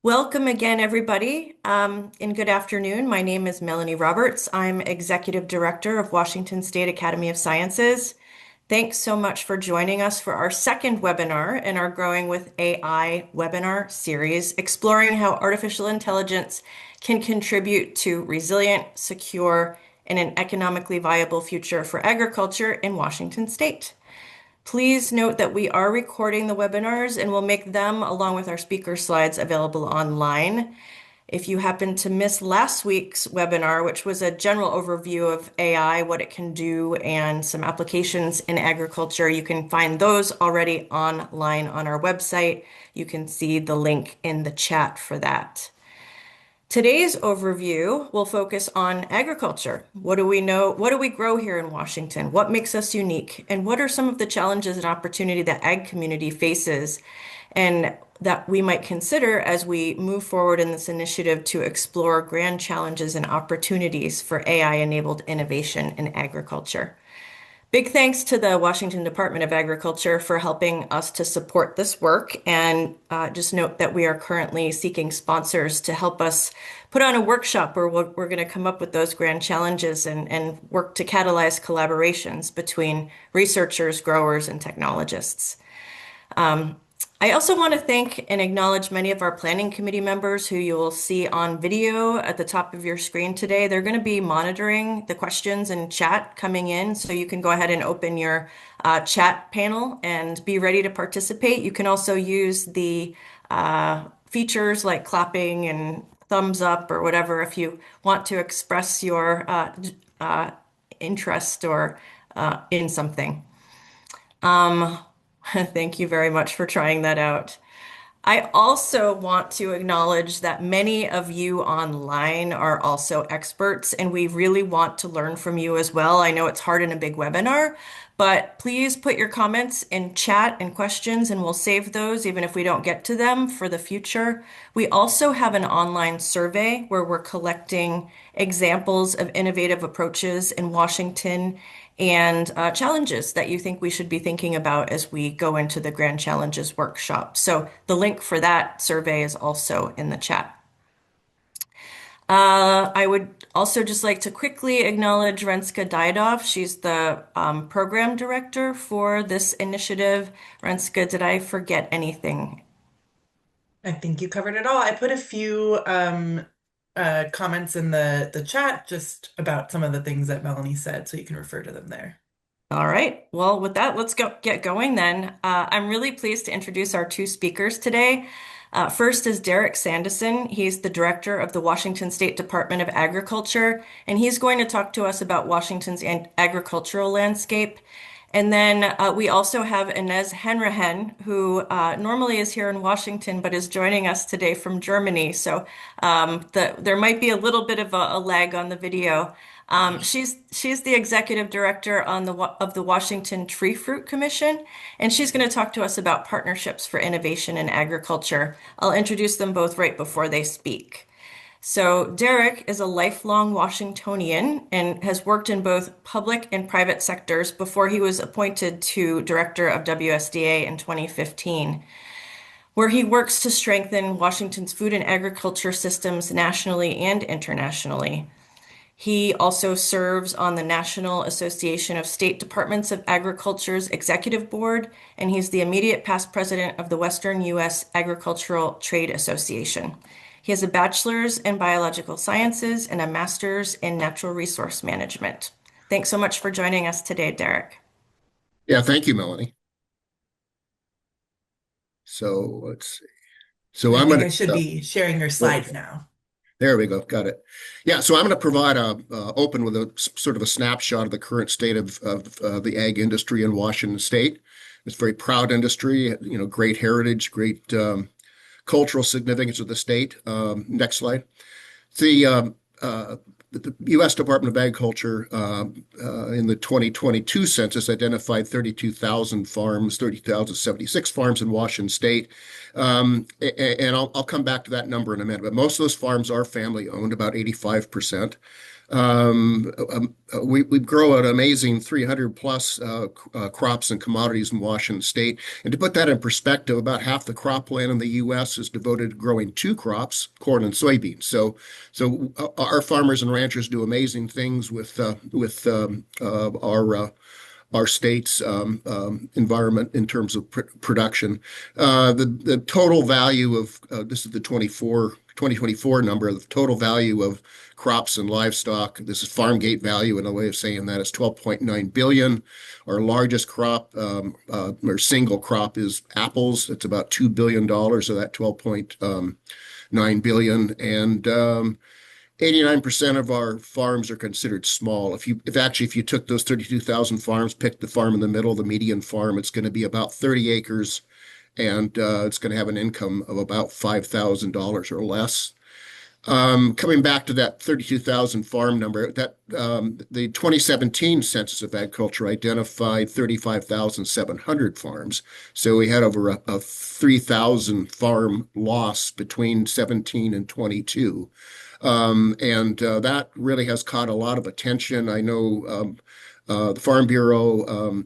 Welcome again, everybody, and good afternoon. My name is Melanie Roberts. I'm Executive Director of Washington State Academy of Sciences. Thanks so much for joining us for our second webinar in our Growing with AI webinar series, exploring how artificial intelligence can contribute to resilient, secure, and an economically viable future for agriculture in Washington State. Please note that we are recording the webinars and we'll make them, along with our speaker slides, available online. If you happen to miss last week's webinar, which was a general overview of AI, what it can do, and some applications in agriculture, you can find those already online on our website. You can see the link in the chat for that. Today's overview will focus on agriculture. What do we know? What do we grow here in Washington? What makes us unique? And what are some of the challenges and opportunity that ag community faces and that we might consider as we move forward in this initiative to explore grand challenges and opportunities for AI-enabled innovation in agriculture? Big thanks to the Washington Department of Agriculture for helping us to support this work. And just note that we are currently seeking sponsors to help us put on a workshop where we're going to come up with those grand challenges and work to catalyze collaborations between researchers, growers, and technologists. I also want to thank and acknowledge many of our planning committee members who you will see on video at the top of your screen today. They're going to be monitoring the questions and chat coming in, so you can go ahead and open your chat panel and be ready to participate. You can also use the features like clapping and thumbs up or whatever if you want to express your interest or in something. Thank you very much for trying that out. I also want to acknowledge that many of you online are also experts, and we really want to learn from you as well. I know it's hard in a big webinar, but please put your comments in chat and questions, and we'll save those even if we don't get to them for the future. We also have an online survey where we're collecting examples of innovative approaches in Washington and challenges that you think we should be thinking about as we go into the Grand Challenges workshop. So the link for that survey is also in the chat. I would also just like to quickly acknowledge Renska Dydov. She's the program director for this initiative. Renska, did I forget anything? I think you covered it all. I put a few comments in the chat just about some of the things that Melanie said, so you can refer to them there. All right. Well, with that, let's get going then. I'm really pleased to introduce our two speakers today. First is Derek Sandison. He's the director of the Washington State Department of Agriculture, and he's going to talk to us about Washington's agricultural landscape. And then we also have Ines Hanrahan, who normally is here in Washington, but is joining us today from Germany. So there might be a little bit of a lag on the video. She's the executive director of the Washington Tree Fruit Commission, and she's going to talk to us about partnerships for innovation in agriculture. I'll introduce them both right before they speak. So Derek is a lifelong Washingtonian and has worked in both public and private sectors before he was appointed to director of WSDA in 2015, where he works to strengthen Washington's food and agriculture systems nationally and internationally. He also serves on the National Association of State Departments of Agriculture's Executive Board, and he's the immediate past president of the Western U.S. Agricultural Trade Association. He has a bachelor's in biological sciences and a master's in natural resource management. Thanks so much for joining us today, Derek. Yeah, thank you, Melanie. So let's see. So I I'm think going I should to, be sharing your slides now. there we go, got it. Yeah, so I'm going to provide open with a sort of a snapshot of the current state of the ag industry in Washington State. It's a very proud industry, great heritage, great cultural significance of the state. Next slide. The U.S. Department of Agriculture in the 2022 census identified 32,000 farms, 30,076 farms in Washington State. And I'll come back to that number in a minute, but most of those farms are family owned, about 85%. We grow an amazing 300 plus crops and commodities in Washington State. And to put that in perspective, about half the cropland in the U.S. is devoted to growing two crops, corn and soybeans. So our farmers and ranchers do amazing things with our state's environment in terms of production. The total value of this is the 2024 number, the total value of crops and livestock. This is farm gate value, and a way of saying that is 12.9 billion. Our largest crop or single crop is apples. It's about $2 billion of that 12.9 billion. And 89% of our farms are considered small. If you took those 32,000 farms, picked the farm in the middle, the median farm, it's going to be about 30 acres, and it's going to have an income of about $5,000 or less. Coming back to that 32,000 farm number, the 2017 Census of Agriculture identified 35,700 farms. So we had over a 3,000 farm loss between 17 and 22. And that really has caught a lot of attention. I know the Farm Bureau,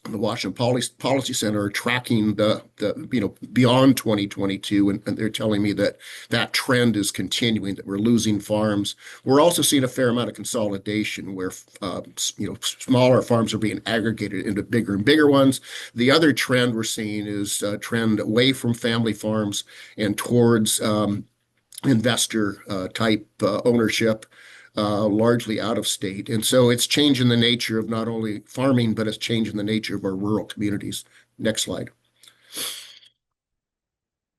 the Washington Policy Center are tracking the beyond 2022, and they're telling me that that trend is continuing, that we're losing farms. We're also seeing a fair amount of consolidation where smaller farms are being aggregated into bigger and bigger ones. The other trend we're seeing is a trend away from family farms and towards investor type ownership, largely out of state. And so it's changing the nature of not only farming, but it's changing the nature of our rural communities. Next slide.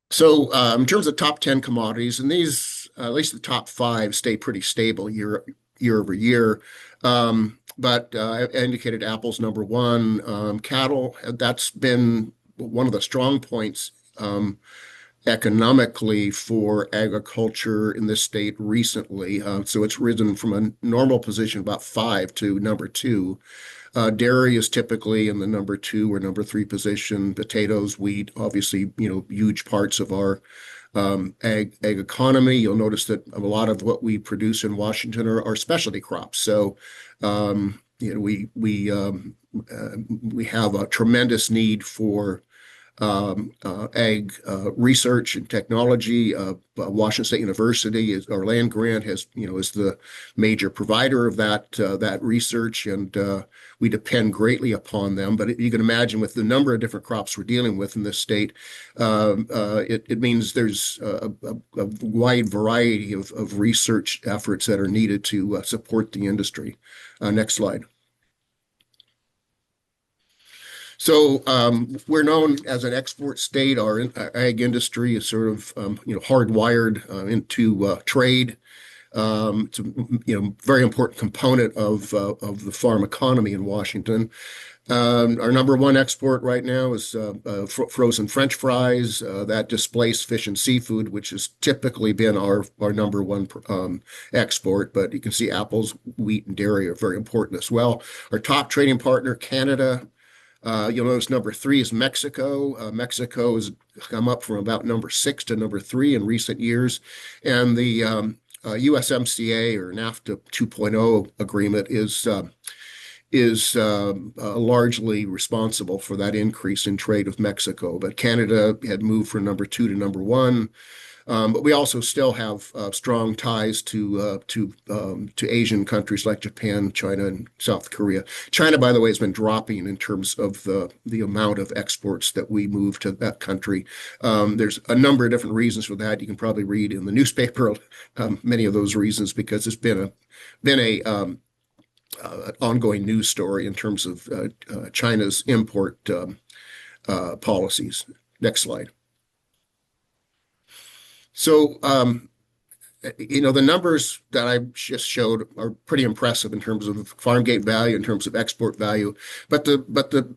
So in terms of top 10 commodities, and these, at least the top five, stay pretty stable year over year. But I indicated apples number one, cattle, that's been one of the strong points economically for agriculture in this state recently. So it's risen from a normal position about five to number two. Dairy is typically in the number two or number three position. Potatoes, wheat, obviously, huge parts of our ag economy. You'll notice that a lot of what we produce in Washington are specialty crops. So we have a tremendous need for ag research and technology. Washington State University our land grant is the major provider of that research, and we depend greatly upon them. But you can imagine with the number of different crops we're dealing with in this state, it means there's a wide variety of research efforts that are needed to support the industry. Next slide. So we're known as an export state. Our ag industry is sort of hardwired into trade. It's a very important component of the farm economy in Washington. Our number one export right now is frozen French fries. That displaced fish and seafood, which has typically been our number one export. But you can see apples, wheat, and dairy are very important as well. Our top trading partner, Canada. You'll notice number three is Mexico. Mexico has come up from about number six to number three in recent years. And the USMCA or NAFTA 2.0 agreement is largely responsible for that increase in trade with Mexico. But Canada had moved from number two to number one. But we also still have strong ties to Asian countries like Japan, China, and South Korea. China, by the way, has been dropping in terms of the amount of exports that we move to that country. There's a number of different reasons for that. You can probably read in the newspaper many of those reasons because it's been a ongoing news story in terms of China's import policies. Next slide. So, the numbers that I just showed are pretty impressive in terms of farm gate value, in terms of export value. But the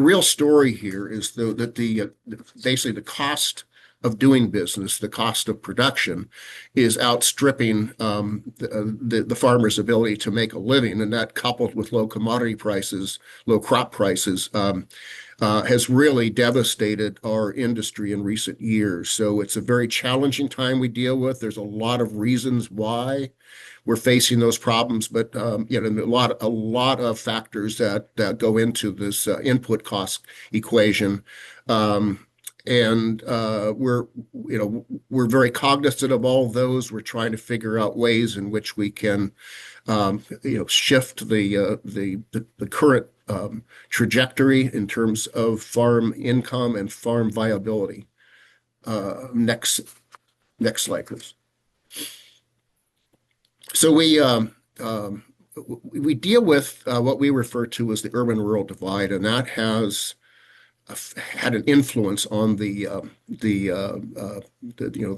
real story here is that basically the cost of doing business, the cost of production, is outstripping the farmer's ability to make a living. And that, coupled with low commodity prices, low crop prices, has really devastated our industry in recent years. So it's a very challenging time we deal with. There's a lot of reasons why we're facing those problems, but a lot of factors that go into this input cost equation. And we're very cognizant of all those. We're trying to figure out ways in which we can shift the current trajectory in terms of farm income and farm viability. Next slide, please. So we deal with what we refer to as the urban-rural divide, and that has had an influence on the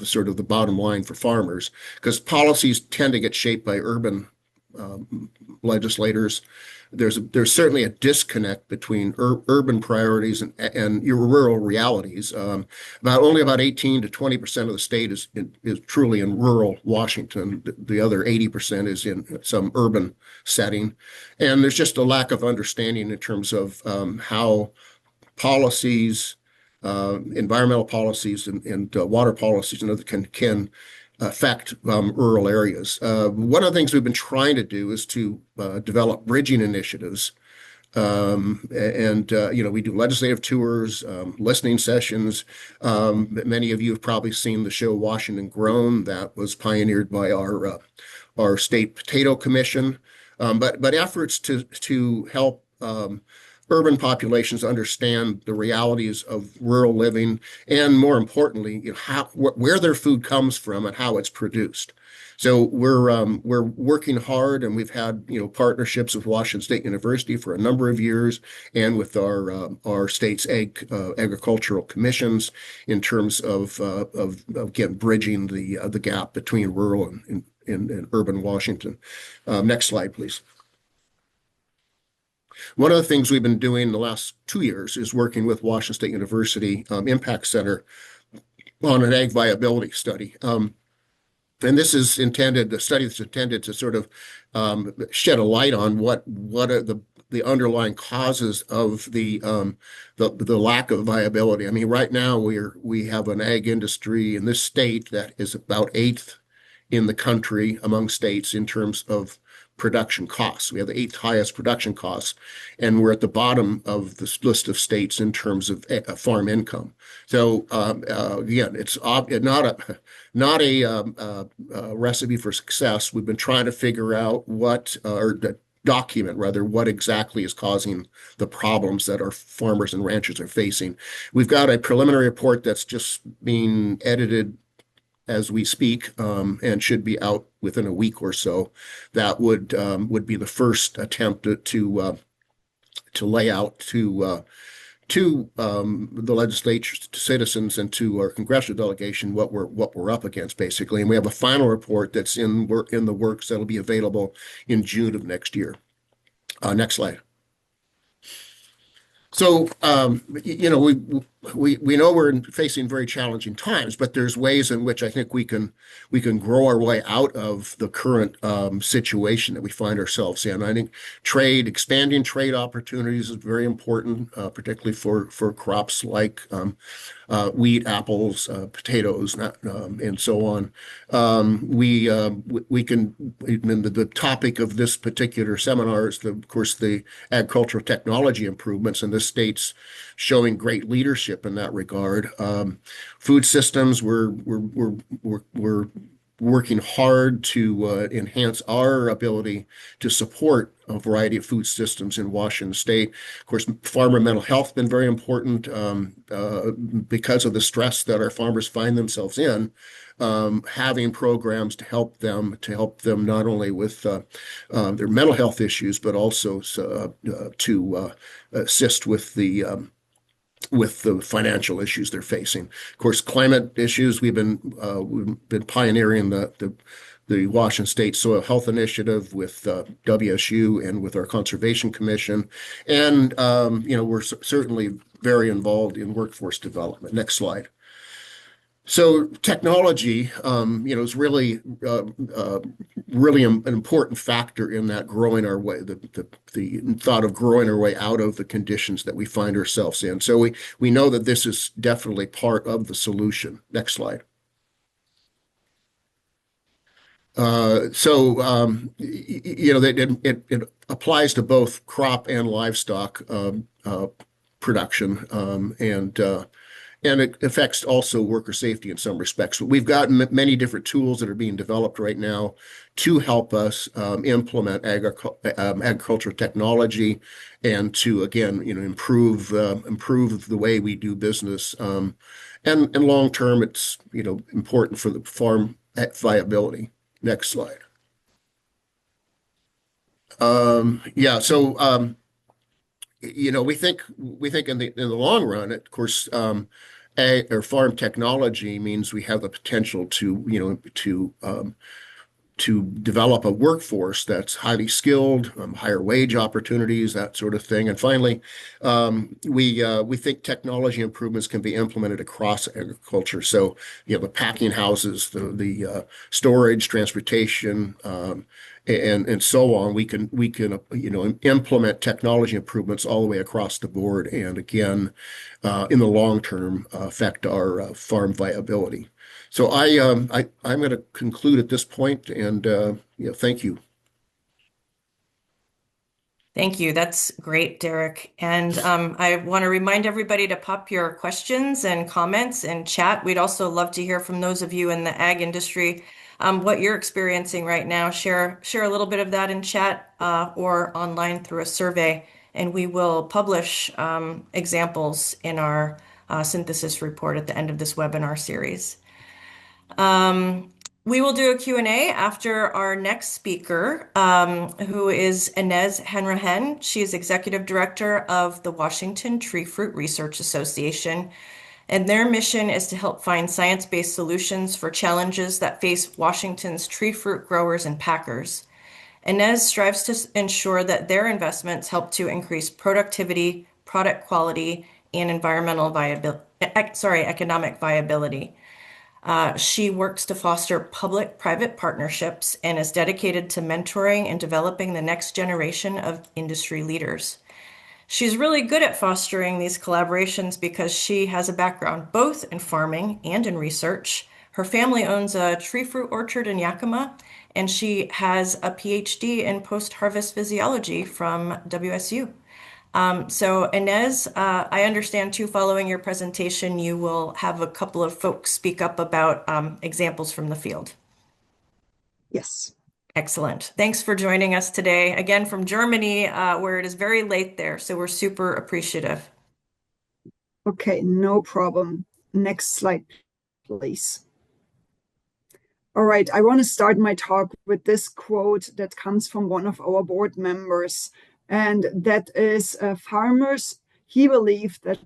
sort of the bottom line for farmers, because policies tend to get shaped by urban legislators. There's certainly a disconnect between urban priorities and your rural realities. Only about 18 to 20% of the state is truly in rural Washington. The other 80% is in some urban setting, and there's just a lack of understanding in terms of how policies, environmental policies, and water policies and other can affect rural areas. One of the things we've been trying to do is to develop bridging initiatives. We do legislative tours, listening sessions. Many of you have probably seen the show Washington Grown that was pioneered by our state potato commission. But efforts to help urban populations understand the realities of rural living, and more importantly, where their food comes from and how it's produced. So we're working hard, and we've had partnerships with Washington State University for a number of years, and with our state's agricultural commissions in terms of again bridging the gap between rural and urban Washington. Next slide, please. One of the things we've been doing the last 2 years is working with Washington State University Impact Center on an ag viability study. And this is a study that's intended to sort of shed a light on what are the underlying causes of the lack of viability. I mean, right now we have an ag industry in this state that is about 8th in the country among states in terms of production costs. We have the 8th highest production costs, and we're at the bottom of this list of states in terms of farm income. So again, it's not a recipe for success. We've been trying to figure out document rather what exactly is causing the problems that our farmers and ranchers are facing. We've got a preliminary report that's just being edited as we speak, and should be out within a week or so. That would be the first attempt to lay out to the legislature, to citizens, and to our congressional delegation what we're up against, basically. And we have a final report that's in the works that'll be available in June of next year. Next slide. So, we know we're facing very challenging times, but there's ways in which I think we can grow our way out of the current situation that we find ourselves in. I think expanding trade opportunities is very important, particularly for crops like wheat, apples, potatoes, and so on. The topic of this particular seminar is, of course, the agricultural technology improvements, and the state's showing great leadership in that regard. Food systems, we're working hard to enhance our ability to support a variety of food systems in Washington State. Of course, farmer mental health has been very important because of the stress that our farmers find themselves in. Having programs to help them not only with their mental health issues, but also to assist with the financial issues they're facing. Of course, climate issues. We've been pioneering the Washington State Soil Health Initiative with WSU and with our Conservation Commission, and we're certainly very involved in workforce development. Next slide. So technology, is really an important factor in that growing our way, the thought of growing our way out of the conditions that we find ourselves in. So we know that this is definitely part of the solution. Next slide. It applies to both crop and livestock production, and it affects also worker safety in some respects. But we've got many different tools that are being developed right now to help us implement agricultural technology and to, again, improve the way we do business. And long term, it's, important for the farm viability. Next slide. Yeah, so we think in the long run, of course, ag or farm technology means we have the potential to develop a workforce that's highly skilled, higher wage opportunities, that sort of thing. And finally, we think technology improvements can be implemented across agriculture. So, the packing houses, the storage, transportation, and so on. We can implement technology improvements all the way across the board, and again, in the long term, affect our farm viability. So I'm going to conclude at this point, and thank you. Thank you. That's great, Derek. And I want to remind everybody to pop your questions and comments and chat. We'd also love to hear from those of you in the ag industry, what you're experiencing right now. Share a little bit of that in chat or online through a survey, and we will publish examples in our synthesis report at the end of this webinar series. We will do a Q&A after our next speaker, who is Ines Hanrahan. She is Executive Director of the Washington Tree Fruit Research Association, and their mission is to help find science-based solutions for challenges that face Washington's tree fruit growers and packers. Ines strives to ensure that their investments help to increase productivity, product quality, and economic viability. She works to foster public-private partnerships and is dedicated to mentoring and developing the next generation of industry leaders. She's really good at fostering these collaborations because she has a background both in farming and in research. Her family owns a tree fruit orchard in Yakima, and she has a PhD in post-harvest physiology from WSU. So Ines, I understand too, following your presentation, you will have a couple of folks speak up about examples from the field. Yes. Excellent. Thanks for joining us today, again from Germany, where it is very late there, so we're super appreciative. Okay, no problem. Next slide, please. All right, I want to start my talk with this quote that comes from one of our board members, and that is farmers. He believes that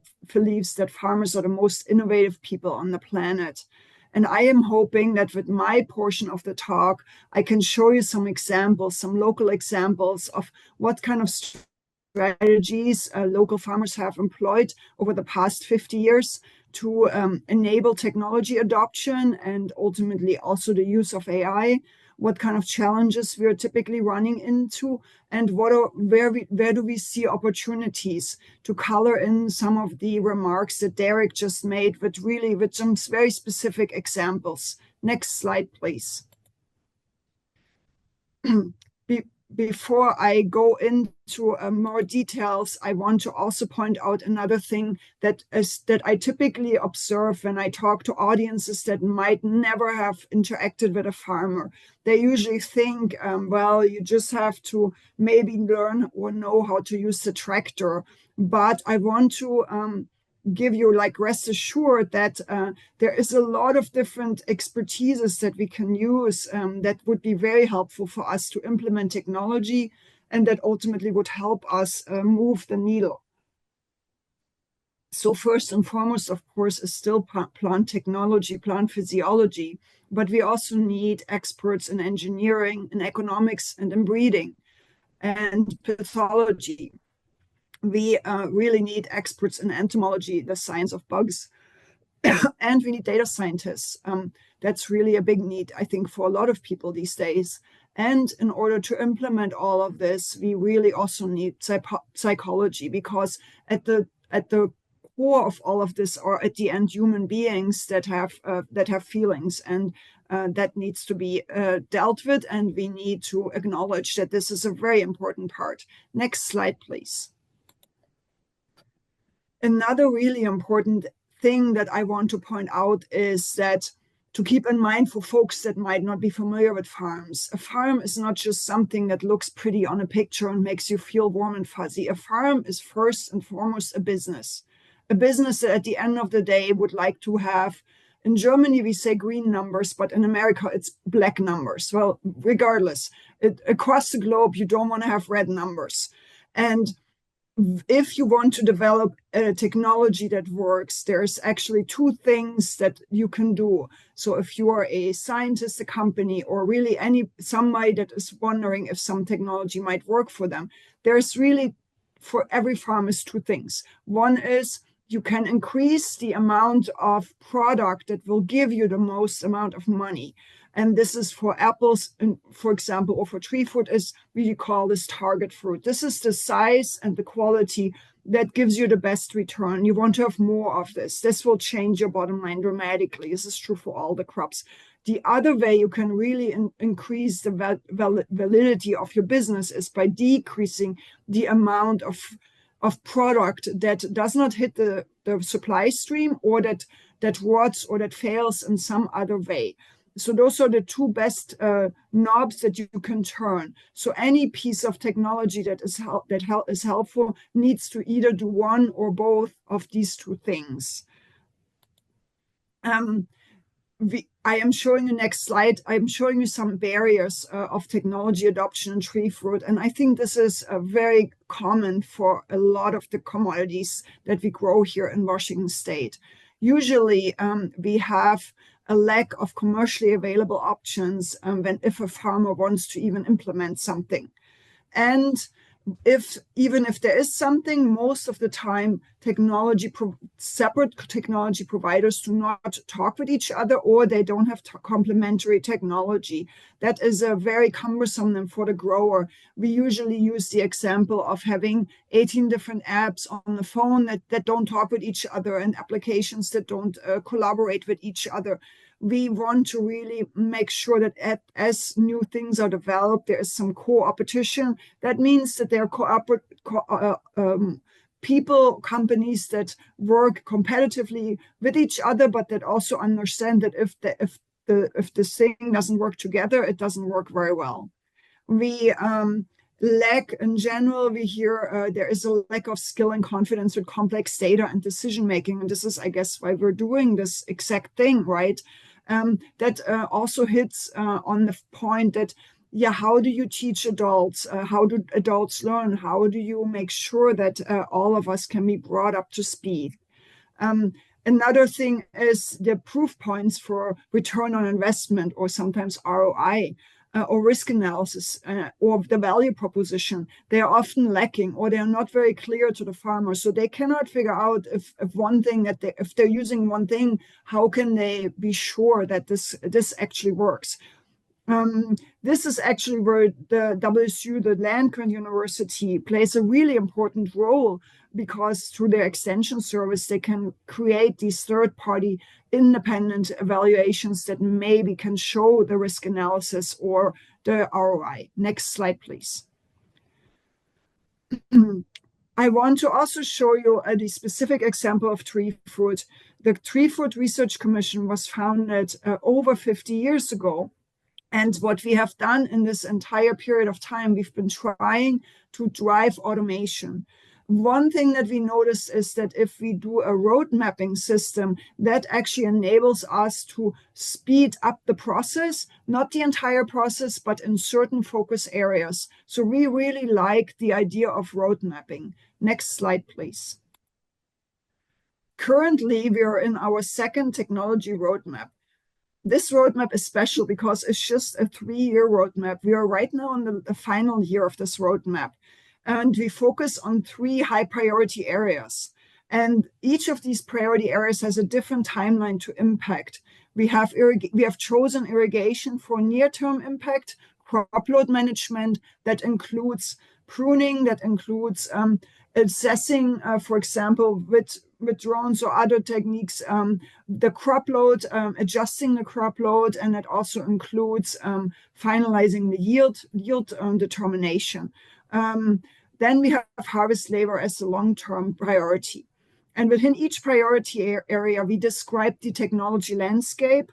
farmers are the most innovative people on the planet. And I am hoping that with my portion of the talk, I can show you some examples, some local examples of what kind of strategies local farmers have employed over the past 50 years to enable technology adoption and ultimately also the use of AI, what kind of challenges we are typically running into, and where do we see opportunities to color in some of the remarks that Derek just made with some very specific examples. Next slide, please. Before I go into more details, I want to also point out another thing that I typically observe when I talk to audiences that might never have interacted with a farmer. They usually think, well, you just have to maybe learn or know how to use the tractor. But I want to give you rest assured that there is a lot of different expertises that we can use that would be very helpful for us to implement technology and that ultimately would help us move the needle. So first and foremost, of course, is still plant technology, plant physiology, but we also need experts in engineering, in economics, and in breeding and pathology. We really need experts in entomology, the science of bugs, And we need data scientists. That's really a big need, I think, for a lot of people these days. And in order to implement all of this, we really also need psychology, because at the core of all of this are at the end human beings that have feelings, and that needs to be dealt with, and we need to acknowledge that this is a very important part. Next slide, please. Another really important thing that I want to point out is that to keep in mind for folks that might not be familiar with farms, a farm is not just something that looks pretty on a picture and makes you feel warm and fuzzy. A farm is first and foremost a business that at the end of the day would like to have, in Germany we say green numbers, but in America it's black numbers. Well, regardless, across the globe you don't want to have red numbers. And if you want to develop a technology that works, there's actually two things that you can do. So if you are a scientist, a company, or really somebody that is wondering if some technology might work for them, there's really, for every farm, is two things. One is you can increase the amount of product that will give you the most amount of money. And this is for apples, and for example, or for tree fruit, is we call this target fruit. This is the size and the quality that gives you the best return. You want to have more of this. This will change your bottom line dramatically. This is true for all the crops. The other way you can really increase the validity of your business is by decreasing the amount of product that does not hit the supply stream, or that rots or that fails in some other way. So those are the two best knobs that you can turn. So any piece of technology that is helpful needs to either do one or both of these two things. I am showing the next slide. I'm showing you some barriers of technology adoption in tree fruit. And I think this is very common for a lot of the commodities that we grow here in Washington State. Usually we have a lack of commercially available options if a farmer wants to even implement something. And even if there is something, most of the time separate technology providers do not talk with each other, or they don't have complementary technology. That is very cumbersome for the grower. We usually use the example of having 18 different apps on the phone that don't talk with each other, and applications that don't collaborate with each other. We want to really make sure that as new things are developed, there is some co-opetition. That means that there are companies that work competitively with each other, but that also understand that if this thing doesn't work together, it doesn't work very well. We lack, in general, we hear there is a lack of skill and confidence with complex data and decision making. And this is, I guess, why we're doing this exact thing, right? That also hits on the point that, how do you teach adults? How do adults learn? How do you make sure that all of us can be brought up to speed? Another thing is the proof points for return on investment, or sometimes ROI, or risk analysis, or the value proposition. They are often lacking, or they are not very clear to the farmer. So they cannot figure out if they're using one thing, how can they be sure that this actually works? This is actually where the WSU, the land grant university, plays a really important role, because through their extension service, they can create these third-party independent evaluations that maybe can show the risk analysis or the ROI. Next slide, please. I want to also show you the specific example of tree fruit. The Tree Fruit Research Commission was founded over 50 years ago. And what we have done in this entire period of time, we've been trying to drive automation. One thing that we noticed is that if we do a road mapping system, that actually enables us to speed up the process, not the entire process, but in certain focus areas. So we really like the idea of road mapping. Next slide, please. Currently, we are in our second technology roadmap. This roadmap is special because it's just a 3-year roadmap. We are right now in the final year of this roadmap, and we focus on 3 high priority areas. And each of these priority areas has a different timeline to impact. We have chosen irrigation for near-term impact, crop load management that includes pruning, that includes assessing, for example, with drones or other techniques, the crop load, adjusting the crop load, and it also includes finalizing the yield determination. Then we have harvest labor as a long-term priority. And within each priority area, we described the technology landscape,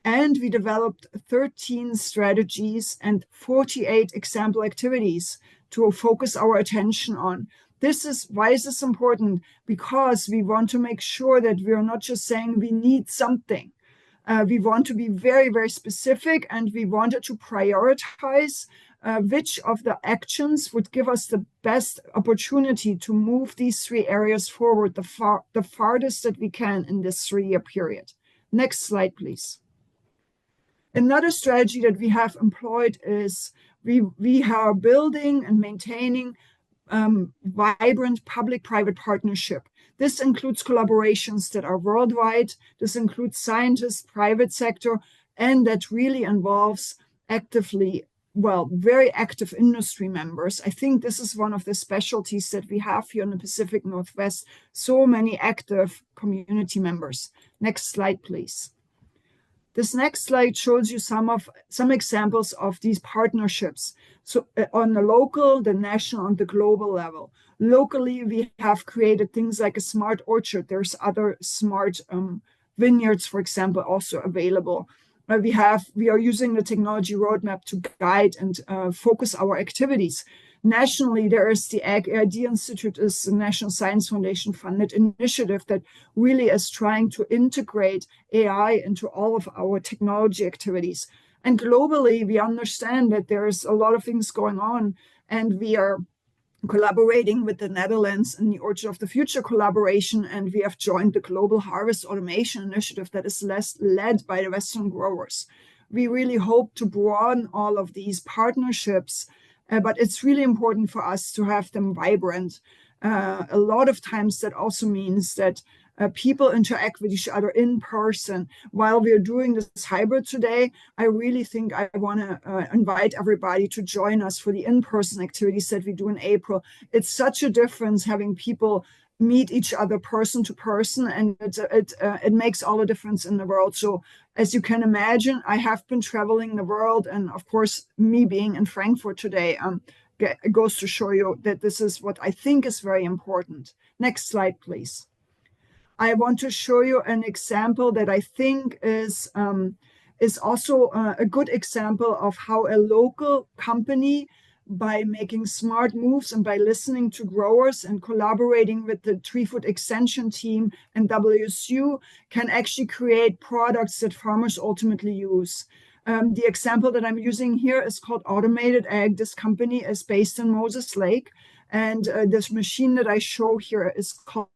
and we developed 13 strategies and 48 example activities to focus our attention on. Why is this important? Because we want to make sure that we are not just saying we need something. We want to be very, very specific, and we wanted to prioritize which of the actions would give us the best opportunity to move these 3 areas forward the farthest that we can in this 3-year period. Next slide, please. Another strategy that we have employed is we are building and maintaining vibrant public-private partnership. This includes collaborations that are worldwide. This includes scientists, private sector, and that really involves very active industry members. I think this is one of the specialties that we have here in the Pacific Northwest. So many active community members. Next slide, please. This next slide shows you some examples of these partnerships. So on the local, the national, and the global level. Locally, we have created things like a smart orchard. There's other smart vineyards, for example, also available. We are using the technology roadmap to guide and focus our activities. Nationally, there is the Ag ID Institute, is the National Science Foundation funded initiative that really is trying to integrate AI into all of our technology activities. And globally, we understand that there's a lot of things going on, and we are collaborating with the Netherlands in the Orchard of the Future collaboration, and we have joined the Global Harvest Automation Initiative that is led by the Western growers. We really hope to broaden all of these partnerships, but it's really important for us to have them vibrant. A lot of times that also means that people interact with each other in person. While we are doing this hybrid today, I really think I want to invite everybody to join us for the in-person activities that we do in April. It's such a difference having people meet each other person to person, and it makes all the difference in the world. So as you can imagine, I have been traveling the world, and of course, me being in Frankfurt today goes to show you that this is what I think is very important. Next slide, please. I want to show you an example that I think is also a good example of how a local company, by making smart moves and by listening to growers and collaborating with the Tree Food Extension team and WSU, can actually create products that farmers ultimately use. The example that I'm using here is called Automated Ag. This company is based in Moses Lake, and this machine that I show here is called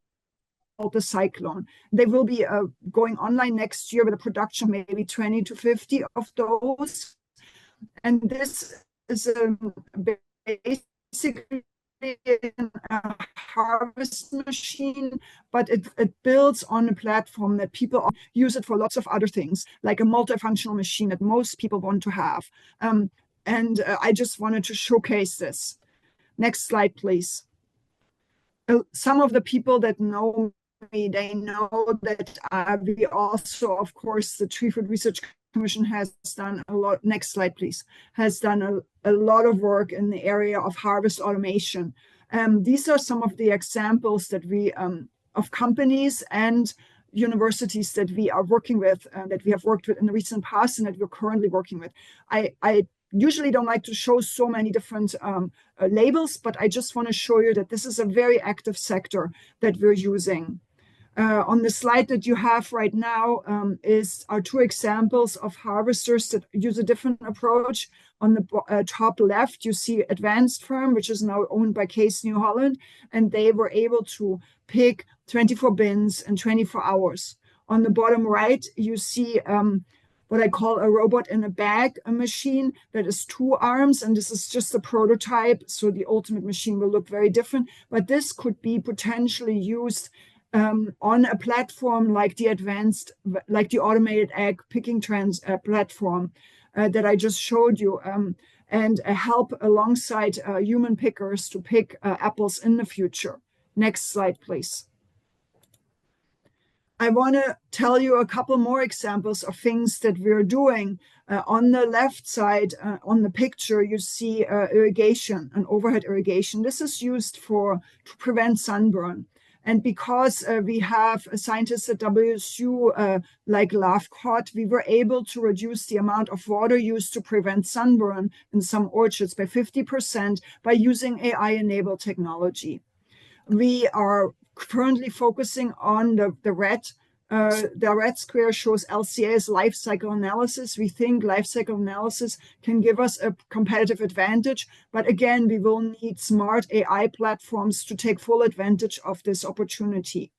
the Cyclone. They will be going online next year with a production of maybe 20 to 50 of those. And this is basically a harvest machine, but it builds on a platform that people use it for lots of other things, like a multifunctional machine that most people want to have. I just wanted to showcase this. Next slide, please. Some of the people that know me, they know that we also, of course, the Tree Food Research Commission has done a lot. Next slide, please. Has done a lot of work in the area of harvest automation. These are some of the examples that we of companies and universities that we are working with, that we have worked with in the recent past, and that we're currently working with. I usually don't like to show so many different labels, but I just want to show you that this is a very active sector that we're using. On the slide that you have right now are 2 examples of harvesters that use a different approach. On the top left, you see Advanced Farm, which is now owned by Case New Holland, and they were able to pick 24 bins in 24 hours. On the bottom right, you see what I call a robot in a bag, a machine that is 2 arms, and this is just a prototype, so the ultimate machine will look very different, but this could be potentially used on a platform like the automated egg picking platform that I just showed you, and help alongside human pickers to pick apples in the future. Next slide, please. I want to tell you a couple more examples of things that we're doing. On the left side, on the picture, you see irrigation, an overhead irrigation. This is used to prevent sunburn. And because we have scientists at WSU like Lafcott, we were able to reduce the amount of water used to prevent sunburn in some orchards by 50% by using AI-enabled technology. We are currently focusing on the red square shows LCA's life cycle analysis. We think life cycle analysis can give us a competitive advantage, but again, we will need smart AI platforms to take full advantage of this opportunity.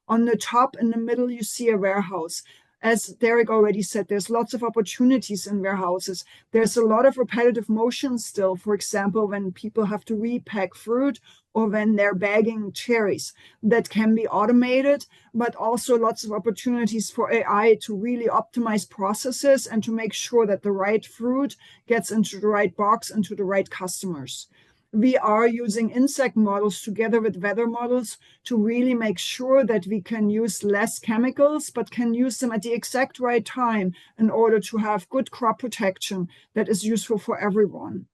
On the top in the middle, you see a warehouse. As Derek already said, there's lots of opportunities in warehouses. There's a lot of repetitive motion still. For example, when people have to repack fruit or when they're bagging cherries, that can be automated, but also lots of opportunities for AI to really optimize processes and to make sure that the right fruit gets into the right box and to the right customers. We are using insect models together with weather models to really make sure that we can use less chemicals, but can use them at the exact right time in order to have good crop protection that is useful for everyone.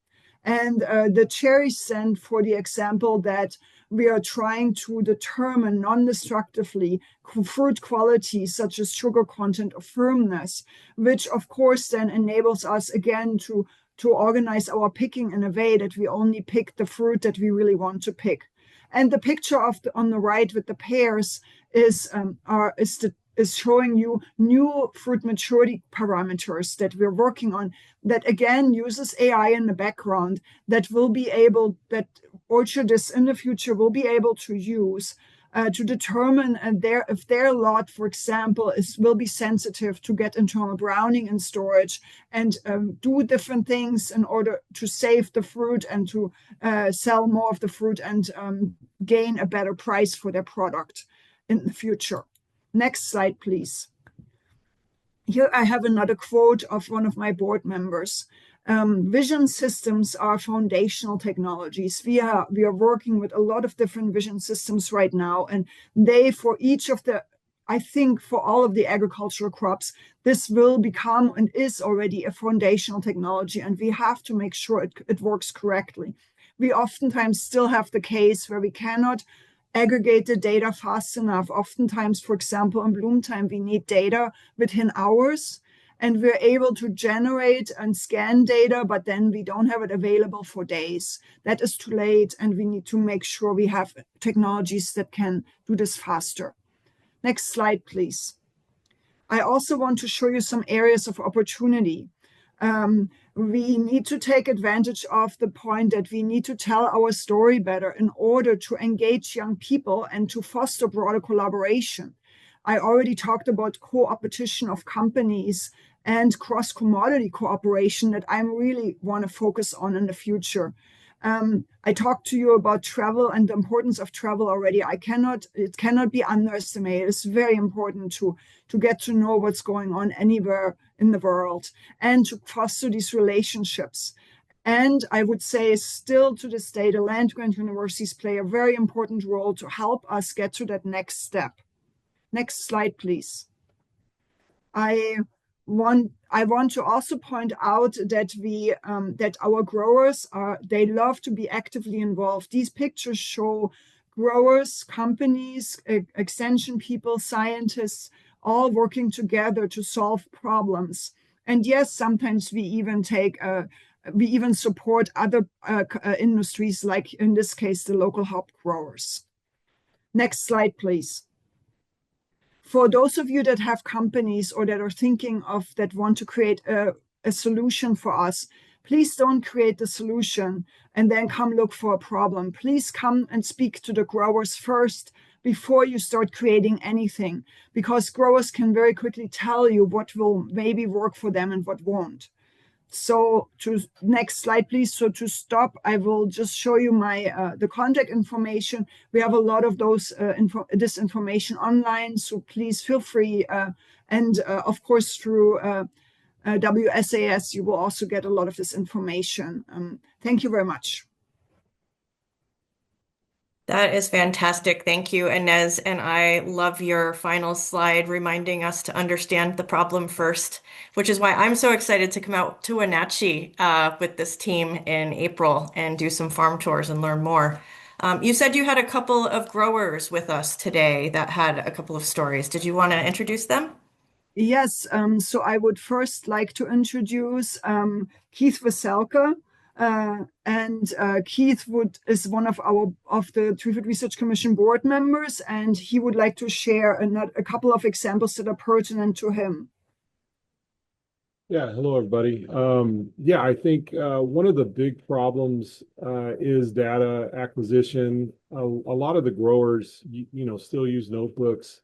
And the cherries stand for the example that we are trying to determine non-destructively fruit qualities such as sugar content or firmness, which of course then enables us again to organize our picking in a way that we only pick the fruit that we really want to pick. And the picture on the right with the pears is showing you new fruit maturity parameters that we're working on that again uses AI in the background that orchardists in the future will be able to use to determine if their lot, for example, will be sensitive to get internal browning in storage and do different things in order to save the fruit and to sell more of the fruit and gain a better price for their product in the future. Next slide, please. Here I have another quote of one of my board members. Vision systems are foundational technologies. We are working with a lot of different vision systems right now, and I think for all of the agricultural crops, this will become and is already a foundational technology, and we have to make sure it works correctly. We oftentimes still have the case where we cannot aggregate the data fast enough. Oftentimes, for example, in bloom time, we need data within hours, and we're able to generate and scan data, but then we don't have it available for days. That is too late, and we need to make sure we have technologies that can do this faster. Next slide, please. I also want to show you some areas of opportunity. We need to take advantage of the point that we need to tell our story better in order to engage young people and to foster broader collaboration. I already talked about co-opetition of companies and cross-commodity cooperation that I really want to focus on in the future. I talked to you about travel and the importance of travel already. It cannot be underestimated. It's very important to get to know what's going on anywhere in the world and to foster these relationships. And I would say still to this day, the land-grant universities play a very important role to help us get to that next step. Next slide, please. I want to also point out that that our growers they love to be actively involved. These pictures show growers, companies, extension people, scientists, all working together to solve problems. And yes, sometimes we even support other industries, like in this case, the local hop growers. Next slide, please. For those of you that have companies or that are thinking of that want to create a solution for us, please don't create the solution and then come look for a problem. Please come and speak to the growers first before you start creating anything, because growers can very quickly tell you what will maybe work for them and what won't. So to next slide, please. So to stop, I will just show you my the contact information. We have a lot of this information online, so please feel free. And of course, through WSAS, you will also get a lot of this information. Thank you very much. That is fantastic. Thank you, Ines. And I love your final slide reminding us to understand the problem first, which is why I'm so excited to come out to Wenatchee with this team in April and do some farm tours and learn more. You said you had a couple of growers with us today that had a couple of stories. Did you want to introduce them? Yes, so I would first like to introduce Keith Veselka. And Keith is one of the Tree Food Research Commission board members, and he would like to share a couple of examples that are pertinent to him. Yeah, hello everybody. Yeah, I think one of the big problems is data acquisition. A lot of the growers, still use notebooks,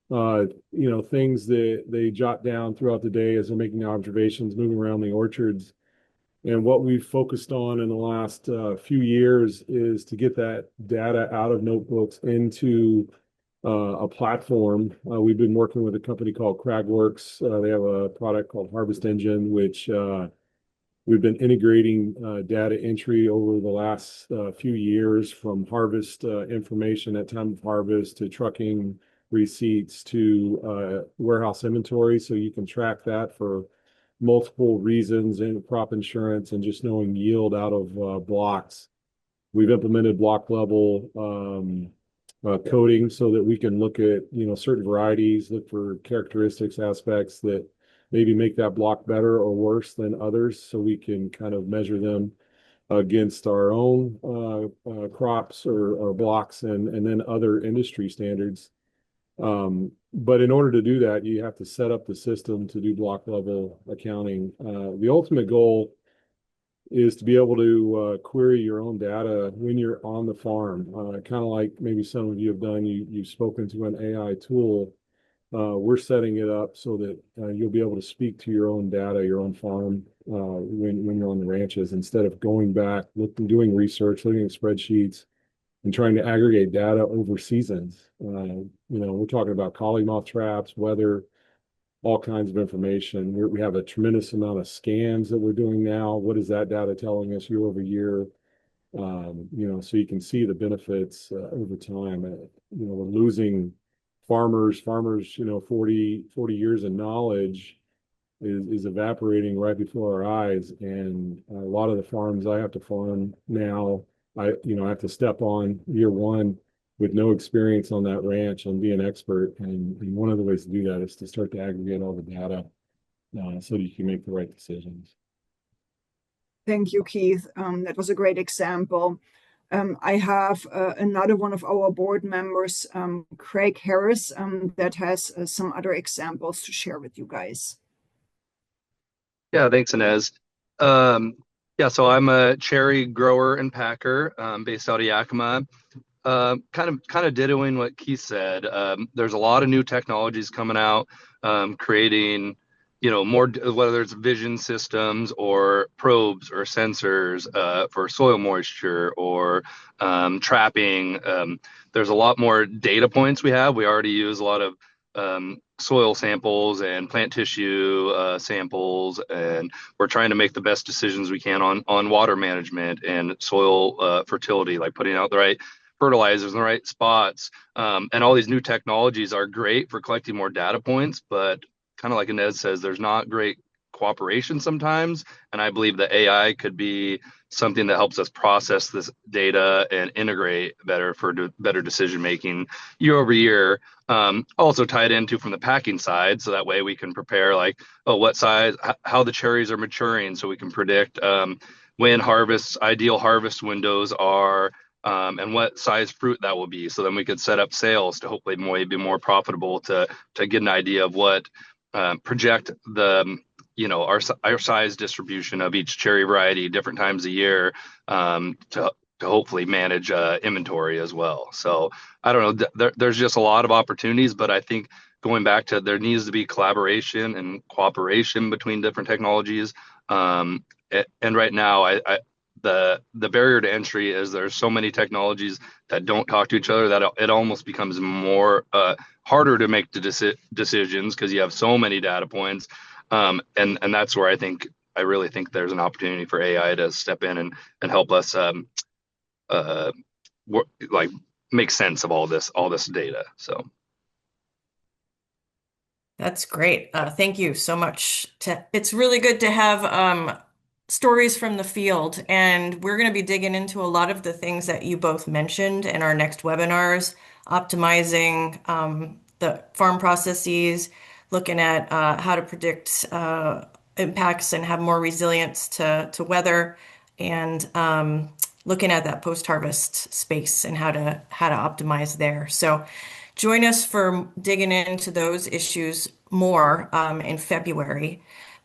things that they jot down throughout the day as they're making observations, moving around the orchards. And what we've focused on in the last few years is to get that data out of notebooks into a platform. We've been working with a company called Cragworks. They have a product called Harvest Engine, which we've been integrating data entry over the last few years, from harvest information at time of harvest to trucking receipts to warehouse inventory. So you can track that for multiple reasons in crop insurance and just knowing yield out of blocks. We've implemented block level coding so that we can look at certain varieties, look for characteristics, aspects that maybe make that block better or worse than others, so we can kind of measure them against our own crops or blocks and then other industry standards. But in order to do that, you have to set up the system to do block level accounting. The ultimate goal is to be able to query your own data when you're on the farm. Kind of like maybe some of you have done, you've spoken to an AI tool. We're setting it up so that you'll be able to speak to your own data, your own farm, when you're on the ranches, instead of going back, doing research, looking at spreadsheets, and trying to aggregate data over seasons. We're talking about collie moth traps, weather, all kinds of information. We have a tremendous amount of scans that we're doing now. What is that data telling us year over year? So you can see the benefits over time. We're losing farmers, 40 years of knowledge is evaporating right before our eyes. And a lot of the farms I have to farm now, I have to step on year one with no experience on that ranch and be an expert. And one of the ways to do that is to start to aggregate all the data so that you can make the right decisions. Thank you, Keith. That was a great example. I have another one of our board members, Craig Harris, that has some other examples to share with you guys. Yeah, thanks, Ines. Yeah, so I'm a cherry grower and packer based out of Yakima. Kind of dittoing what Keith said. There's a lot of new technologies coming out, creating, more, whether it's vision systems or probes or sensors for soil moisture or trapping. There's a lot more data points we have. We already use a lot of soil samples and plant tissue samples, and we're trying to make the best decisions we can on water management and soil fertility, like putting out the right fertilizers in the right spots. And all these new technologies are great for collecting more data points, but kind of like Ines says, there's not great cooperation sometimes. And I believe the AI could be something that helps us process this data and integrate better for better decision making year over year. Also tied into from the packing side, so that way we can prepare like, what size, how the cherries are maturing, so we can predict when ideal harvest windows are, and what size fruit that will be. So then we could set up sales to hopefully be more profitable to get an idea of what project the our size distribution of each cherry variety different times a year to hopefully manage inventory as well. So I don't know, there's just a lot of opportunities, but I think going back to there needs to be collaboration and cooperation between different technologies. And right now, the barrier to entry is there's so many technologies that don't talk to each other that it almost becomes more harder to make the decisions because you have so many data points. And that's where I really think there's an opportunity for AI to step in and help us like make sense of all this data. So That's great. Thank you so much. It's really good to have stories from the field, and we're going to be digging into a lot of the things that you both mentioned in our next webinars, optimizing the farm processes, looking at how to predict impacts and have more resilience to weather, and looking at that post-harvest space and how to optimize there. So join us for digging into those issues more in February.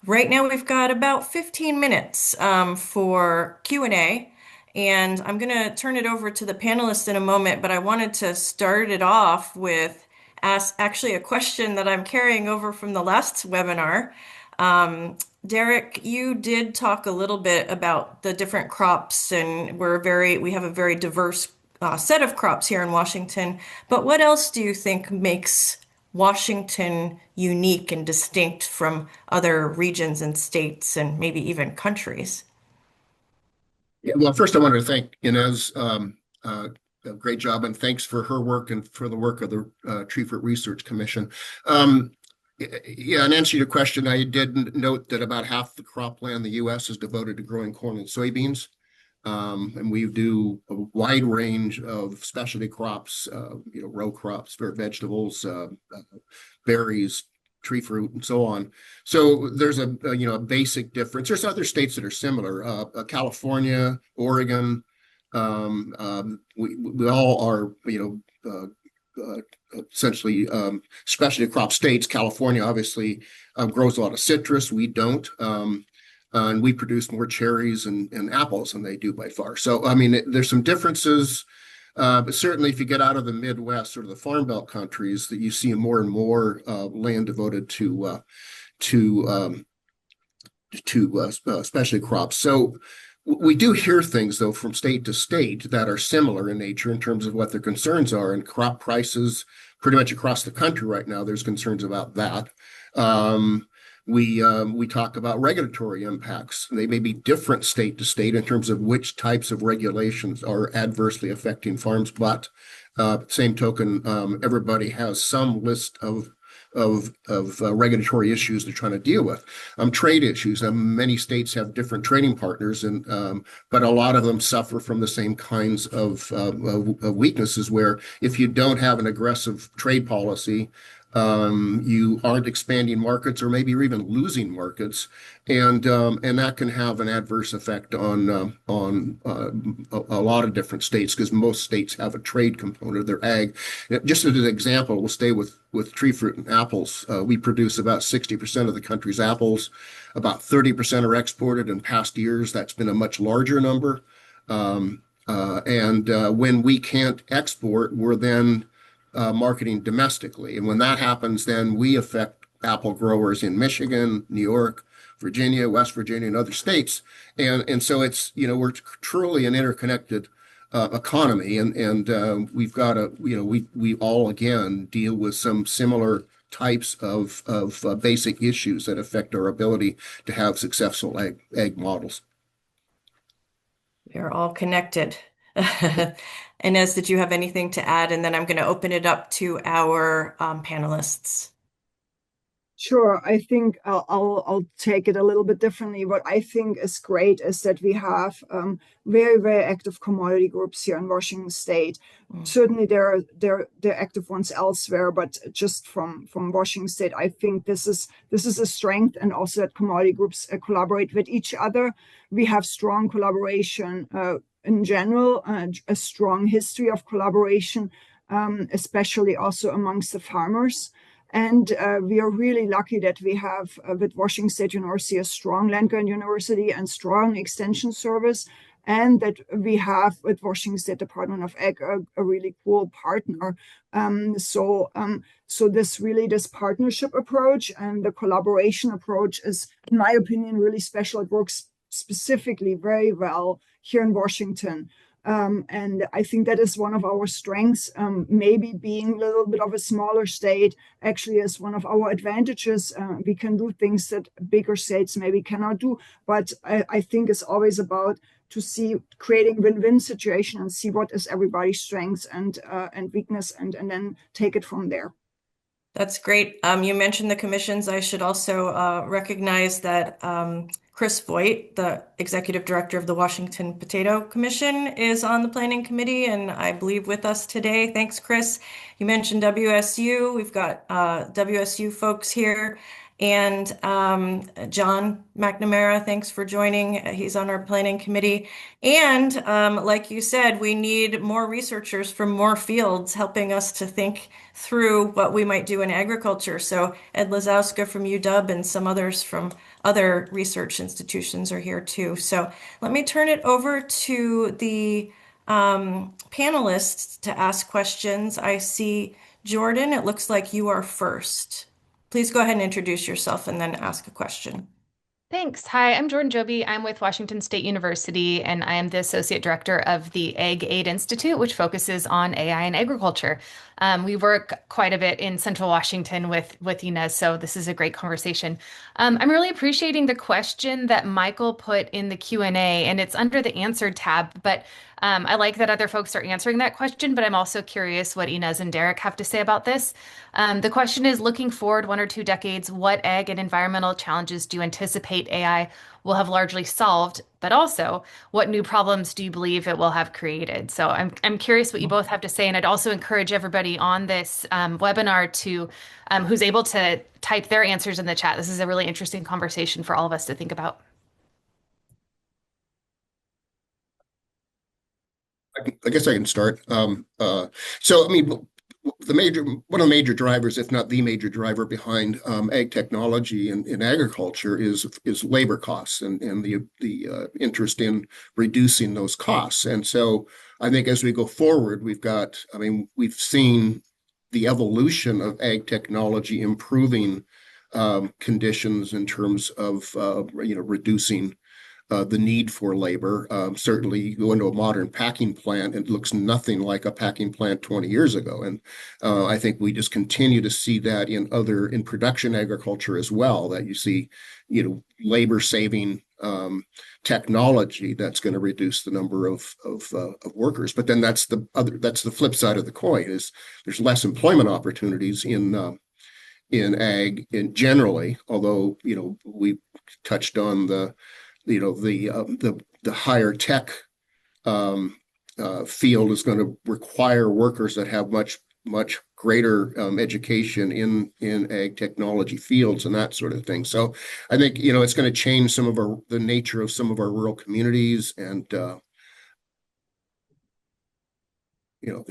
Right now, we've got about 15 minutes for Q&A, and I'm going to turn it over to the panelists in a moment, but I wanted to start it off with actually a question that I'm carrying over from the last webinar. Derek, you did talk a little bit about the different crops, and we have a very diverse set of crops here in Washington. But what else do you think makes Washington unique and distinct from other regions and states and maybe even countries? Yeah, well, first I wanted to thank Ines. A great job, and thanks for her work and for the work of the Tree Fruit Research Commission. Yeah, in answer to your question, I did note that about half the cropland in the U.S. is devoted to growing corn and soybeans. And we do a wide range of specialty crops, row crops, vegetables, berries, tree fruit, and so on. So there's a basic difference. There's other states that are similar. California, Oregon, we all are essentially specialty crop states. California obviously grows a lot of citrus. We don't. And we produce more cherries and apples than they do by far. So, I mean, there's some differences, but certainly if you get out of the Midwest or the Farm Belt countries, that you see more and more land devoted to specialty crops. So we do hear things, though, from state to state that are similar in nature in terms of what their concerns are. And crop prices pretty much across the country right now, there's concerns about that. We talk about regulatory impacts. They may be different state to state in terms of which types of regulations are adversely affecting farms, but same token, everybody has some list of regulatory issues they're trying to deal with. Trade issues. Many states have different trading partners, but a lot of them suffer from the same kinds of weaknesses. Where if you don't have an aggressive trade policy, you aren't expanding markets, or maybe you're even losing markets, and that can have an adverse effect on a lot of different states, because most states have a trade component of their ag. Just as an example, we'll stay with tree fruit and apples. We produce about 60% of the country's apples. About 30% are exported. In past years, that's been a much larger number. When we can't export, we're then marketing domestically. And when that happens, then we affect apple growers in Michigan, New York, Virginia, West Virginia, and other states. And so it's, we're truly an interconnected economy. And we've got to, we all, again, deal with some similar types of basic issues that affect our ability to have successful ag models. They're all connected. Ines, did you have anything to add? And then I'm going to open it up to our panelists. Sure. I think I'll take it a little bit differently. What I think is great is that we have very, very active commodity groups here in Washington State. Certainly there are active ones elsewhere, but just from Washington State, I think this is a strength, and also that commodity groups collaborate with each other. We have strong collaboration in general, a strong history of collaboration, especially also amongst the farmers. And we are really lucky that we have with Washington State University a strong land grant university and strong extension service. and that we have with Washington State Department of Ag a really cool partner. So this partnership approach and the collaboration approach is, in my opinion, really special. It works specifically very well here in Washington. And I think that is one of our strengths. Maybe being a little bit of a smaller state actually is one of our advantages. We can do things that bigger states maybe cannot do. But I think it's always about to see creating win-win situation and see what is everybody's strengths and weakness, and then take it from there. That's great. You mentioned the commissions. I should also recognize that Chris Voigt, the executive director of the Washington Potato Commission, is on the planning committee and I believe with us today. Thanks, Chris. You mentioned WSU. We've got WSU folks here. And John McNamara, thanks for joining. He's on our planning committee. And like you said, we need more researchers from more fields helping us to think through what we might do in agriculture. So Ed Lazowska from UW and some others from other research institutions are here too. So let me turn it over to the panelists to ask questions. I see Jordan, it looks like you are first. Please go ahead and introduce yourself and then ask a question. Thanks. Hi, I'm Jordan Joby. I'm with Washington State University, and I am the Associate Director of the Ag Aid Institute, which focuses on AI and agriculture. We work quite a bit in Central Washington with Ines, so this is a great conversation. I'm really appreciating the question that Michael put in the Q&A, and it's under the Answered tab, but I like that other folks are answering that question, but I'm also curious what Ines and Derek have to say about this. The question is, looking forward 1 or 2 decades, what ag and environmental challenges do you anticipate AI will have largely solved, but also what new problems do you believe it will have created? So I'm curious what you both have to say, and I'd also encourage everybody on this webinar to who's able to type their answers in the chat. This is a really interesting conversation for all of us to think about. I guess I can start. So, I mean, one of the major drivers, if not the major driver behind ag technology in agriculture is labor costs and the interest in reducing those costs. And so I think as we go forward, we've seen the evolution of ag technology improving conditions in terms of reducing the need for labor. Certainly, you go into a modern packing plant, it looks nothing like a packing plant 20 years ago. And I think we just continue to see that in production agriculture as well, that you see, labor saving technology that's going to reduce the number of workers. But then that's the flip side of the coin, is there's less employment opportunities in ag generally, although, we touched on the higher tech field is going to require workers that have much greater education in ag technology fields and that sort of thing. So I think it's going to change the nature of some of our rural communities, and I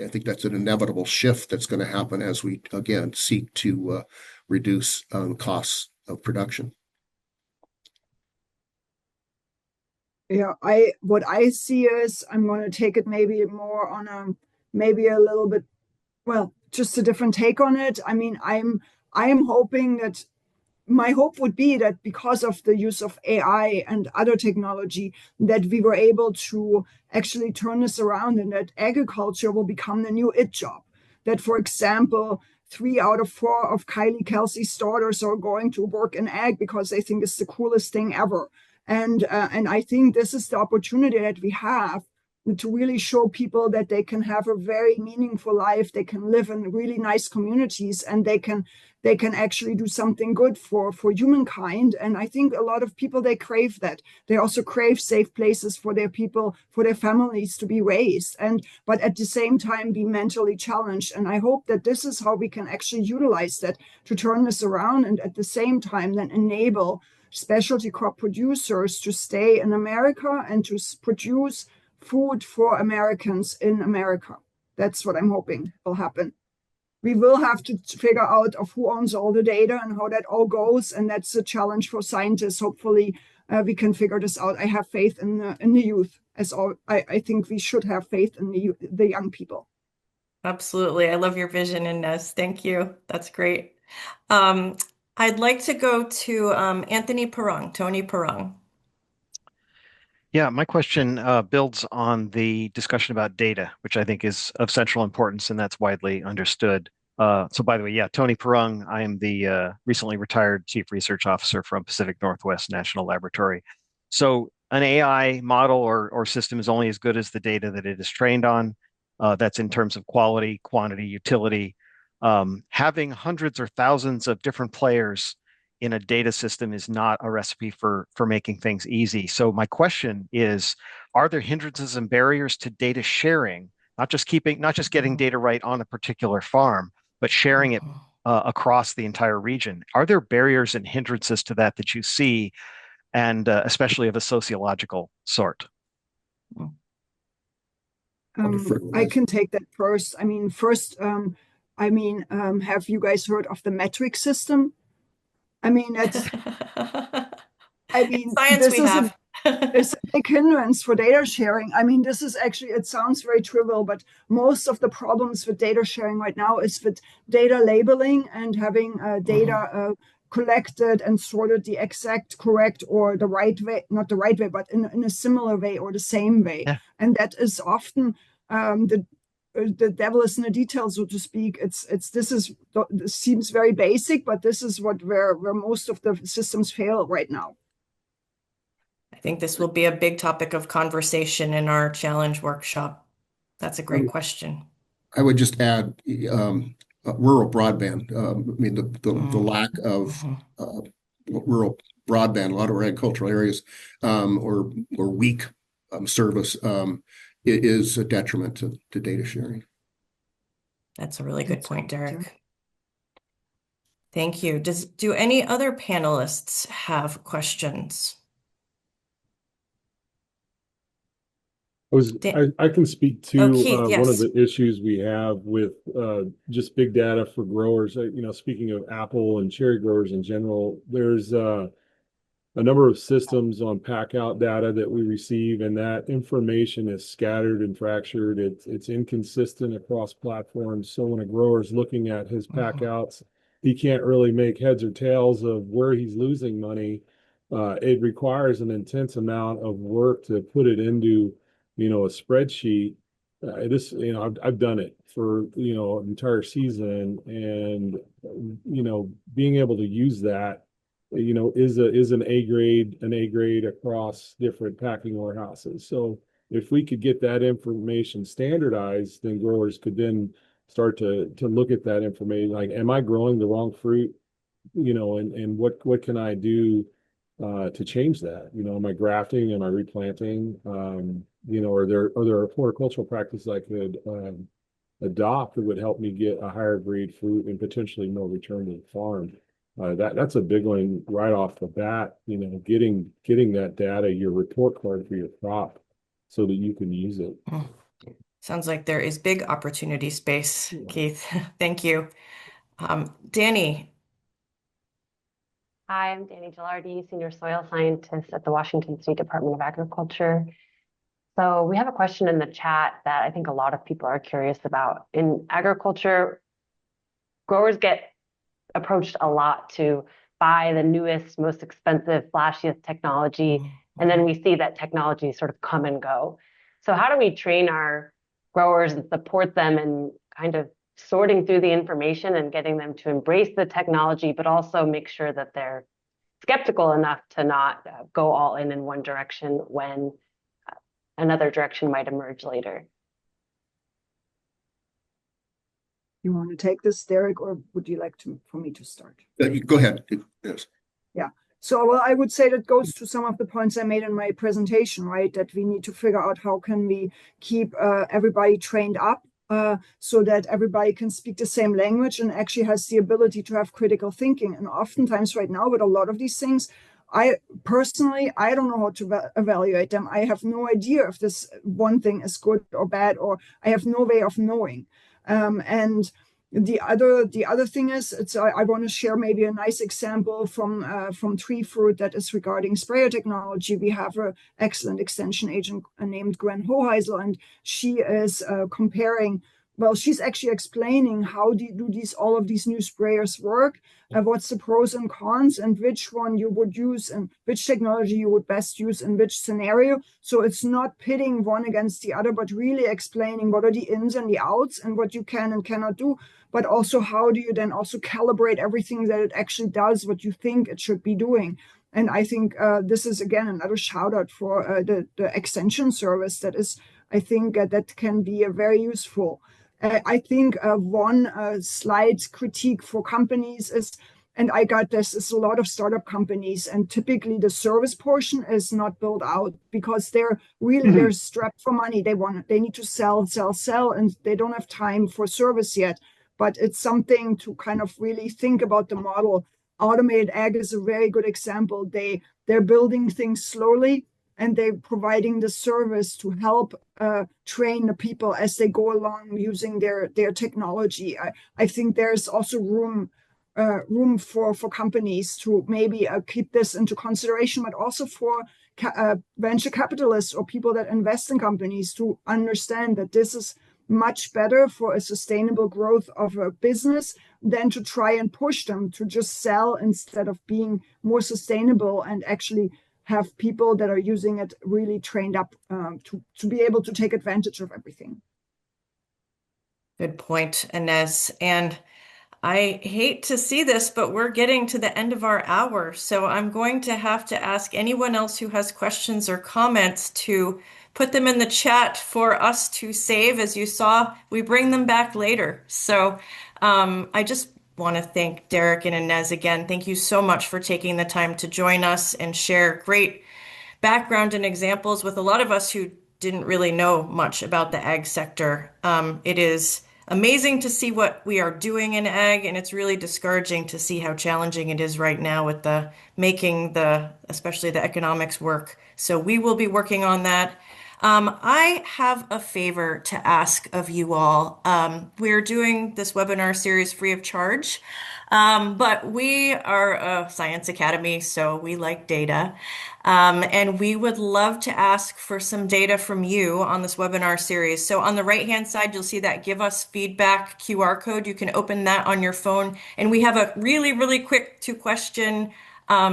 think that's an inevitable shift that's going to happen as we again seek to reduce costs of production. Yeah, what I see is, I'm going to take it maybe more on maybe a little bit, well, just a different take on it. I mean, I am hoping that my hope would be that because of the use of AI and other technology, that we were able to actually turn this around, and that agriculture will become the new it job. That, for example, 3 out of 4 of Kylie Kelsey's daughters are going to work in ag because they think it's the coolest thing ever. And I think this is the opportunity that we have to really show people that they can have a very meaningful life. They can live in really nice communities, and they can actually do something good for humankind. And I think a lot of people, they crave that. They also crave safe places for their people, for their families to be raised, but at the same time be mentally challenged. And I hope that this is how we can actually utilize that to turn this around, and at the same time then enable specialty crop producers to stay in America and to produce food for Americans in America. That's what I'm hoping will happen. We will have to figure out of who owns all the data and how that all goes, and that's a challenge for scientists, hopefully, we can figure this out. I have faith in the youth. I think we should have faith in the young people. Absolutely. I love your vision, Ines. Thank you. That's great. Um, I'd like to go to Anthony Perung, Tony Perung. Yeah, my question builds on the discussion about data, which I think is of central importance, and that's widely understood. So, by the way, yeah, Tony Perung, I am the recently retired Chief Research Officer from Pacific Northwest National Laboratory. So, an AI model or system is only as good as the data that it is trained on. That's in terms of quality, quantity, utility. Having hundreds or thousands of different players in a data system is not a recipe for making things easy. So my question is, are there hindrances and barriers to data sharing, not just getting data right on a particular farm, but sharing it across the entire region? Are there barriers and hindrances to that you see, and especially of a sociological sort? I can take that first. I mean, have you guys heard of the metric system? I mean, Science this we is have. it's a big hindrance for data sharing. I mean, this is actually, it sounds very trivial, but most of the problems with data sharing right now is with data labeling and having data collected and sorted the exact correct or the right way, not the right way, but in a similar way or the same way. Yeah. And that is often the devil is in the details, so to speak. This seems very basic, but this is where most of the systems fail right now. I think this will be a big topic of conversation in our challenge workshop. That's a great question. I would just add rural broadband. I mean, the lack of rural broadband, a lot of our agricultural areas, or weak service is a detriment to data sharing. That's a really good point, Derek. Thank you. Do any other panelists have questions? I can speak to Keith, yes. one of the issues we have with just big data for growers. Speaking of apple and cherry growers in general, there's a number of systems on pack out data that we receive, and that information is scattered and fractured. It's inconsistent across platforms. So when a grower is looking at his pack outs, he can't really make heads or tails of where he's losing money. It requires an intense amount of work to put it into a spreadsheet. I've done it for an entire season, and being able to use that is an A grade across different packing warehouses. So if we could get that information standardized, then growers could then start to look at that information, like, am I growing the wrong fruit, and what can I do to change that? Am I grafting? Am I replanting? Are there horticultural practices I could adopt that would help me get a higher grade fruit and potentially more return to the farm? That's a big one right off the bat. Getting that data, your report card for your crop, so that you can use it. Sounds like there is big opportunity space, Keith. Thank you. Danny. Hi, I'm Danny Gilardi, Senior Soil Scientist at the Washington State Department of Agriculture. So we have a question in the chat that I think a lot of people are curious about. In agriculture, growers get approached a lot to buy the newest, most expensive, flashiest technology, and then we see that technology sort of come and go. So how do we train our growers and support them in kind of sorting through the information and getting them to embrace the technology, but also make sure that they're skeptical enough to not go all in one direction when another direction might emerge later? You want to take this, Derek, or would you like for me to start? Go ahead. Yes. Yeah. So, well, I would say that goes to some of the points I made in my presentation, right? That we need to figure out how can we keep everybody trained up so that everybody can speak the same language and actually has the ability to have critical thinking. And oftentimes right now with a lot of these things, I don't know how to evaluate them. I have no idea if this one thing is good or bad, or I have no way of knowing. And The other thing is, I want to share maybe a nice example from tree fruit that is regarding sprayer technology. We have an excellent extension agent named Gwen Hoheisel, and she is comparing. Well, she's actually explaining how do these all of these new sprayers work, what's the pros and cons, and which one you would use, and which technology you would best use in which scenario. So it's not pitting one against the other, but really explaining what are the ins and the outs and what you can and cannot do, but also how do you then also calibrate everything that it actually does what you think it should be doing. And I think this is again another shout out for the extension service that is, I think that can be a very useful. I think one slight critique for companies is, and I got this, is a lot of startup companies, and typically the service portion is not built out because they're strapped for money. They need to sell, and they don't have time for service yet. But it's something to kind of really think about the model. Automated ag is a very good example. They're building things slowly, and they're providing the service to help train the people as they go along using their technology. I think there's also room for companies to maybe keep this into consideration, but also for venture capitalists or people that invest in companies to understand that this is much better for a sustainable growth of a business than to try and push them to just sell instead of being more sustainable and actually have people that are using it really trained up to be able to take advantage of everything. Good point, Ines. And I hate to see this, but we're getting to the end of our hour. So I'm going to have to ask anyone else who has questions or comments to put them in the chat for us to save. As you saw, we bring them back later. So I just want to thank Derek and Ines again. Thank you so much for taking the time to join us and share great background and examples with a lot of us who didn't really know much about the ag sector. It is amazing to see what we are doing in ag, and it's really discouraging to see how challenging it is right now with especially the economics work. So we will be working on that. I have a favor to ask of you all. We're doing this webinar series free of charge, but we are a science academy, so we like data. And we would love to ask for some data from you on this webinar series. So on the right-hand side, you'll see that Give Us Feedback QR code. You can open that on your phone. And we have a really, really quick 2-question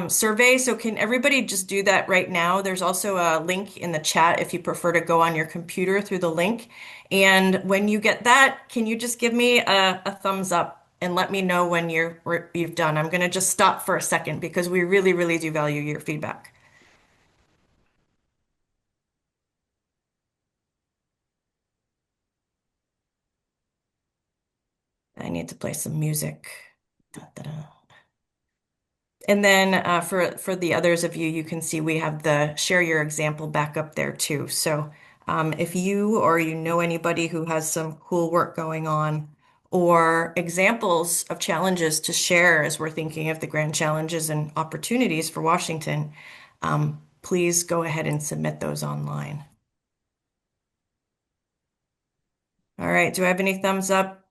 survey. So can everybody just do that right now? There's also a link in the chat if you prefer to go on your computer through the link. And when you get that, can you just give me a thumbs up and let me know when you've done? I'm going to just stop for a second because we really, really do value your feedback. I need to play some music. Da-da-da. And then for the others of you, you can see we have the share your example back up there too. So if you or you know anybody who has some cool work going on or examples of challenges to share as we're thinking of the grand challenges and opportunities for Washington, please go ahead and submit those online. All right, do I have any thumbs up?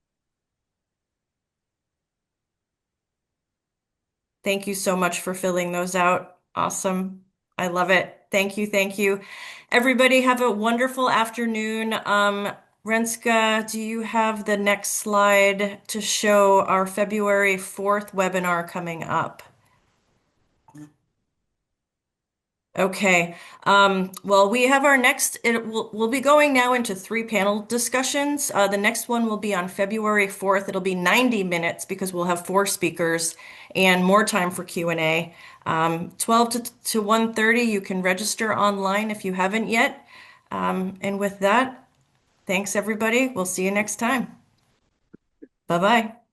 Thank you so much for filling those out. Awesome. I love it. Thank you. Thank you. Everybody have a wonderful afternoon. Renska, do you have the next slide to show our February 4th webinar coming up? Okay. Well, we have our next, we'll be going now into 3 panel discussions. The next one will be on February 4th. It'll be 90 minutes because we'll have 4 speakers and more time for Q&A. 12 to 1:30, you can register online if you haven't yet. And with that, thanks everybody. We'll see you next time. Bye-bye.